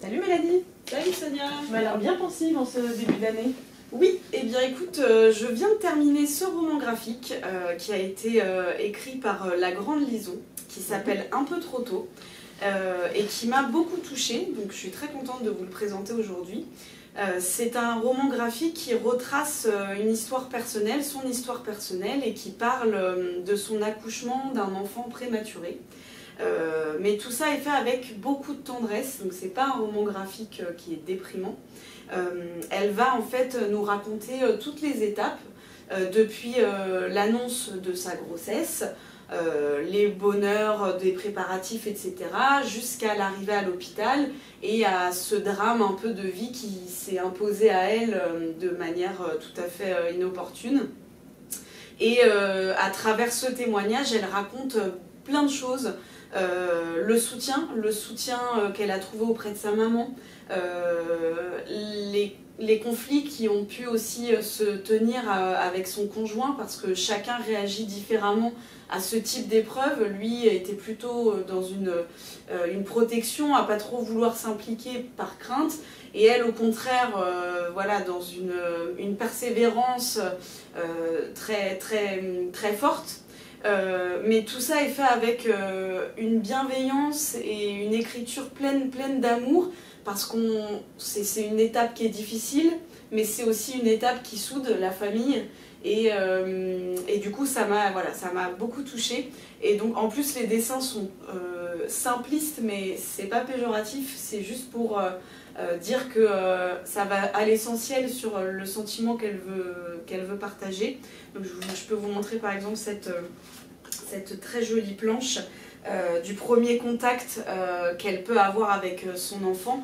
Salut Mélanie. Salut Sonia. Tu m'as l'air bien pensive en ce début d'année. Oui, eh bien écoute, je viens de terminer ce roman graphique qui a été écrit par la grande Lison, qui s'appelle Un peu trop tôt, et qui m'a beaucoup touchée, donc je suis très contente de vous le présenter aujourd'hui. C'est un roman graphique qui retrace une histoire personnelle, son histoire personnelle, et qui parle de son accouchement d'un enfant prématuré. Mais tout ça est fait avec beaucoup de tendresse, donc c'est pas un roman graphique qui est déprimant. Elle va en fait nous raconter toutes les étapes depuis l'annonce de sa grossesse, les bonheurs des préparatifs, etc., jusqu'à l'arrivée à l'hôpital et à ce drame un peu de vie qui s'est imposé à elle de manière tout à fait inopportune. Et à travers ce témoignage, elle raconte plein de choses. Le soutien qu'elle a trouvé auprès de sa maman, les conflits qui ont pu aussi se tenir avec son conjoint parce que chacun réagit différemment à ce type d'épreuve. Lui était plutôt dans une protection, à pas trop vouloir s'impliquer par crainte, et elle au contraire voilà, dans une persévérance très, très, très forte. Mais tout ça est fait avec une bienveillance et une écriture pleine d'amour, parce que c'est une étape qui est difficile, mais c'est aussi une étape qui soude la famille, et du coup ça m'a beaucoup touchée. Et donc en plus les dessins sont simplistes, mais c'est pas péjoratif, c'est juste pour dire que ça va à l'essentiel sur le sentiment qu'elle veut partager. Donc je peux vous montrer par exemple cette très jolie planche du premier contact qu'elle peut avoir avec son enfant,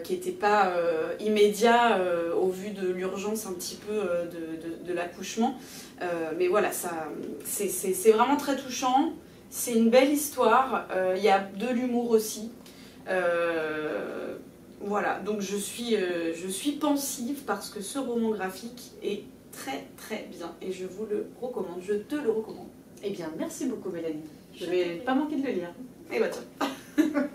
qui n'était pas immédiat au vu de l'urgence un petit peu de l'accouchement. Mais voilà, c'est vraiment très touchant, c'est une belle histoire, il y a de l'humour aussi. Voilà, donc je suis pensive parce que ce roman graphique est très très bien et je vous le recommande, je te le recommande. Eh bien, merci beaucoup Mélanie. Je vais pas manquer de le lire. Et bah tiens.